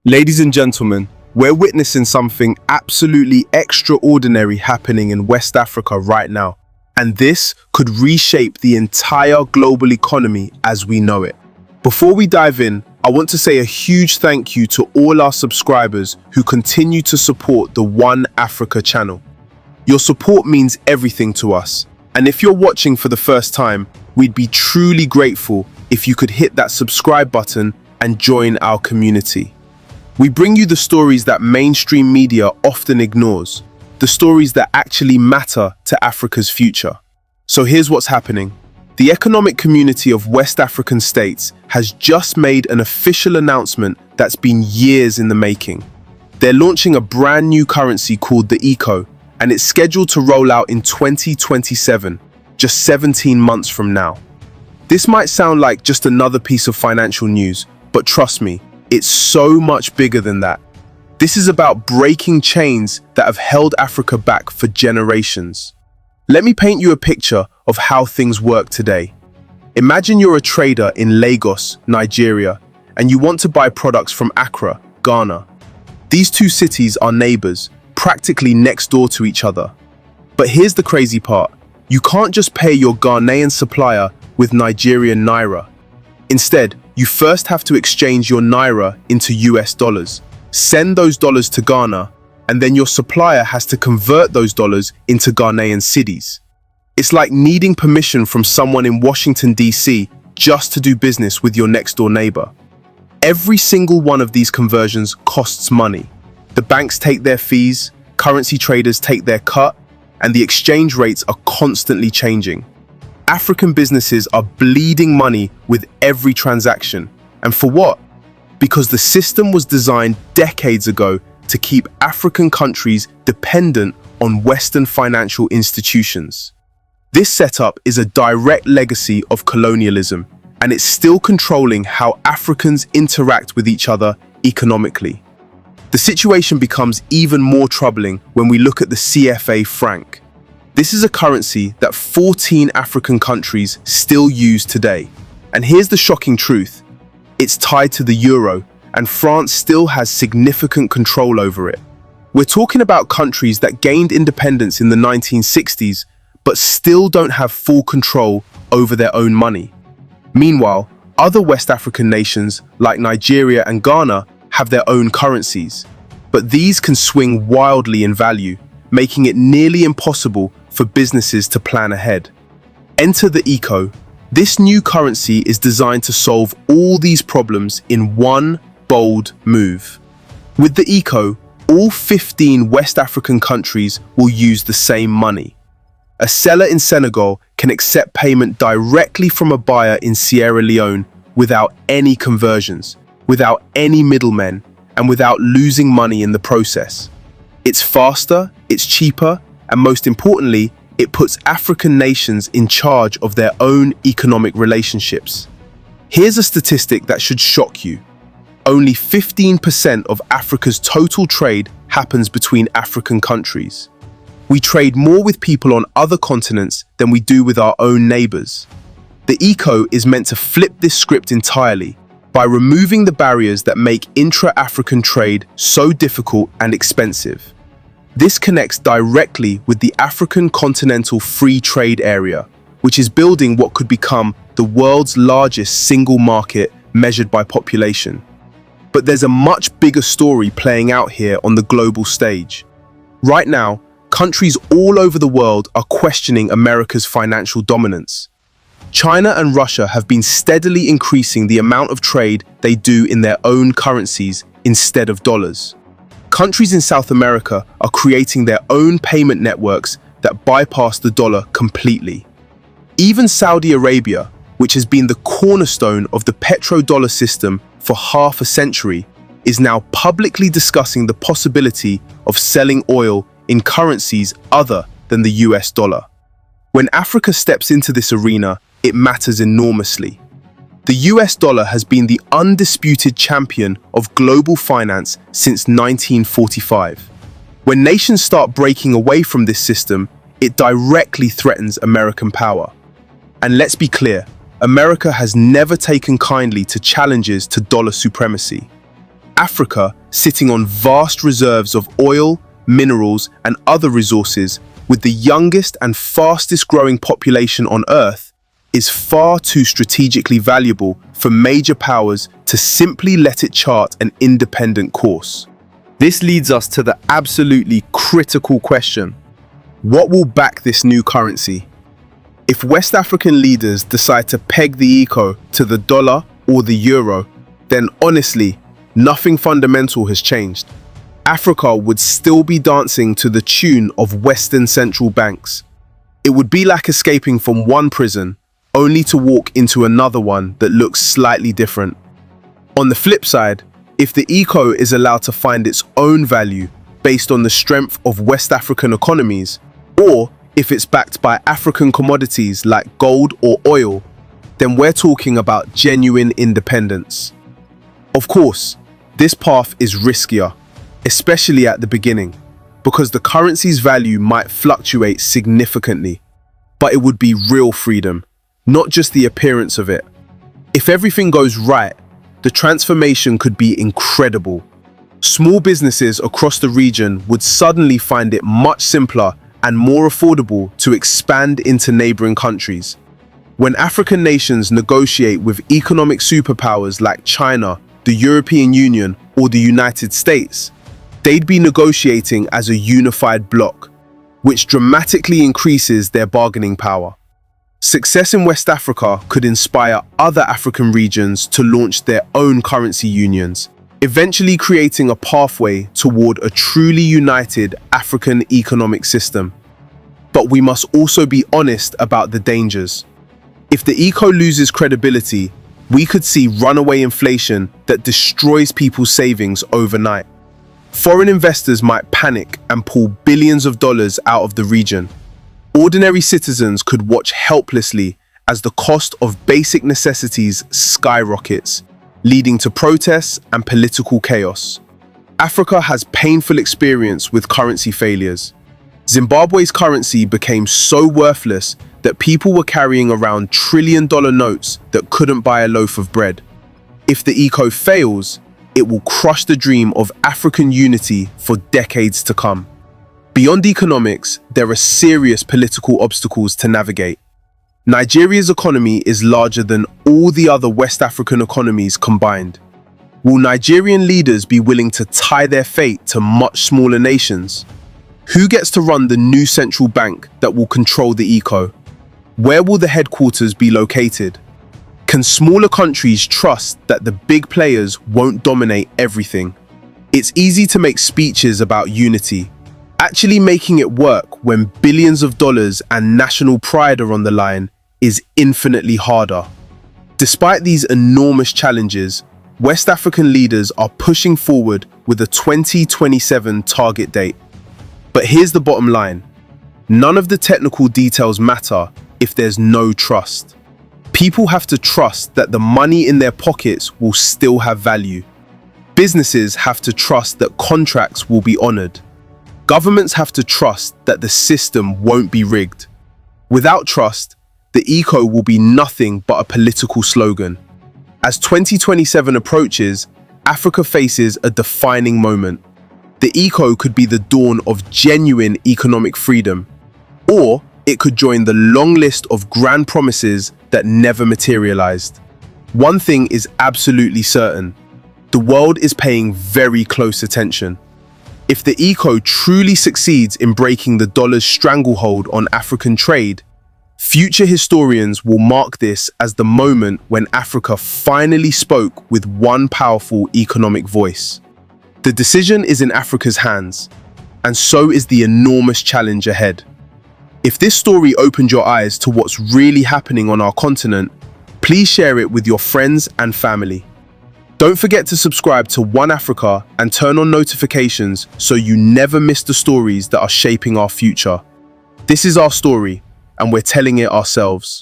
Ladies and gentlemen, we're witnessing something absolutely extraordinary happening in West Africa right now, and this could reshape the entire global economy as we know it. Before we dive in, I want to say a huge thank you to all our subscribers who continue to support the One Africa channel. Your support means everything to us, and if you're watching for the first time, we'd be truly grateful if you could hit that subscribe button and join our community. We bring you the stories that mainstream media often ignores, the stories that actually matter to Africa's future. So here's what's happening. The Economic Community of West African States has just made an official announcement that's been years in the making. They're launching a brand new currency called the ECO, and it's scheduled to roll out in 2027, just 17 months from now. This might sound like just another piece of financial news, but trust me, it's so much bigger than that. This is about breaking chains that have held Africa back for generations. Let me paint you a picture of how things work today. Imagine you're a trader in Lagos, Nigeria, and you want to buy products from Accra, Ghana. These two cities are neighbors, practically next door to each other. But here's the crazy part. You can't just pay your Ghanaian supplier with Nigerian naira. Instead, you first have to exchange your naira into US dollars, send those dollars to Ghana, and then your supplier has to convert those dollars into Ghanaian cedis. It's like needing permission from someone in Washington, D.C. just to do business with your next door neighbor. Every single one of these conversions costs money. The banks take their fees, currency traders take their cut, and the exchange rates are constantly changing. African businesses are bleeding money with every transaction. And for what? Because the system was designed decades ago to keep African countries dependent on Western financial institutions. This setup is a direct legacy of colonialism, and it's still controlling how Africans interact with each other economically. The situation becomes even more troubling when we look at the CFA franc. This is a currency that 14 African countries still use today. And here's the shocking truth. It's tied to the euro, and France still has significant control over it. We're talking about countries that gained independence in the 1960s, but still don't have full control over their own money. Meanwhile, other West African nations like Nigeria and Ghana have their own currencies, but these can swing wildly in value, making it nearly impossible for businesses to plan ahead. Enter the ECO. This new currency is designed to solve all these problems in one bold move. With the ECO, all 15 West African countries will use the same money. A seller in Senegal can accept payment directly from a buyer in Sierra Leone without any conversions, without any middlemen, and without losing money in the process. It's faster, it's cheaper, and most importantly, it puts African nations in charge of their own economic relationships. Here's a statistic that should shock you. Only 15% of Africa's total trade happens between African countries. We trade more with people on other continents than we do with our own neighbors. The ECO is meant to flip this script entirely by removing the barriers that make intra-African trade so difficult and expensive. This connects directly with the African Continental Free Trade Area, which is building what could become the world's largest single market measured by population. But there's a much bigger story playing out here on the global stage. Right now, countries all over the world are questioning America's financial dominance. China and Russia have been steadily increasing the amount of trade they do in their own currencies instead of dollars. Countries in South America are creating their own payment networks that bypass the dollar completely. Even Saudi Arabia, which has been the cornerstone of the petrodollar system for half a century, is now publicly discussing the possibility of selling oil in currencies other than the US dollar. When Africa steps into this arena, it matters enormously. The US dollar has been the undisputed champion of global finance since 1945. When nations start breaking away from this system, it directly threatens American power. And let's be clear, America has never taken kindly to challenges to dollar supremacy. Africa, sitting on vast reserves of oil, minerals, and other resources, with the youngest and fastest growing population on Earth, is far too strategically valuable for major powers to simply let it chart an independent course. This leads us to the absolutely critical question: what will back this new currency? If West African leaders decide to peg the eco to the dollar or the euro, then honestly, nothing fundamental has changed. Africa would still be dancing to the tune of Western central banks. It would be like escaping from one prison, only to walk into another one that looks slightly different. On the flip side, if the eco is allowed to find its own value based on the strength of West African economies, or if it's backed by African commodities like gold or oil, then we're talking about genuine independence. Of course, this path is riskier, especially at the beginning, because the currency's value might fluctuate significantly. But it would be real freedom, not just the appearance of it. If everything goes right, the transformation could be incredible. Small businesses across the region would suddenly find it much simpler and more affordable to expand into neighboring countries. When African nations negotiate with economic superpowers like China, the European Union, or the United States, they'd be negotiating as a unified bloc, which dramatically increases their bargaining power. Success in West Africa could inspire other African regions to launch their own currency unions, eventually creating a pathway toward a truly united African economic system. But we must also be honest about the dangers. If the eco loses credibility, we could see runaway inflation that destroys people's savings overnight. Foreign investors might panic and pull billions of dollars out of the region. Ordinary citizens could watch helplessly as the cost of basic necessities skyrockets, leading to protests and political chaos. Africa has painful experience with currency failures. Zimbabwe's currency became so worthless that people were carrying around trillion-dollar notes that couldn't buy a loaf of bread. If the eco fails, it will crush the dream of African unity for decades to come. Beyond economics, there are serious political obstacles to navigate. Nigeria's economy is larger than all the other West African economies combined. Will Nigerian leaders be willing to tie their fate to much smaller nations? Who gets to run the new central bank that will control the eco? Where will the headquarters be located? Can smaller countries trust that the big players won't dominate everything? It's easy to make speeches about unity. Actually making it work when billions of dollars and national pride are on the line is infinitely harder. Despite these enormous challenges, West African leaders are pushing forward with a 2027 target date. But here's the bottom line: none of the technical details matter if there's no trust. People have to trust that the money in their pockets will still have value. Businesses have to trust that contracts will be honored. Governments have to trust that the system won't be rigged. Without trust, the eco will be nothing but a political slogan. As 2027 approaches, Africa faces a defining moment. The eco could be the dawn of genuine economic freedom, or it could join the long list of grand promises that never materialized. One thing is absolutely certain: the world is paying very close attention. If the eco truly succeeds in breaking the dollar's stranglehold on African trade, future historians will mark this as the moment when Africa finally spoke with one powerful economic voice. The decision is in Africa's hands, and so is the enormous challenge ahead. If this story opened your eyes to what's really happening on our continent, please share it with your friends and family. Don't forget to subscribe to One Africa and turn on notifications so you never miss the stories that are shaping our future. This is our story, and we're telling it ourselves.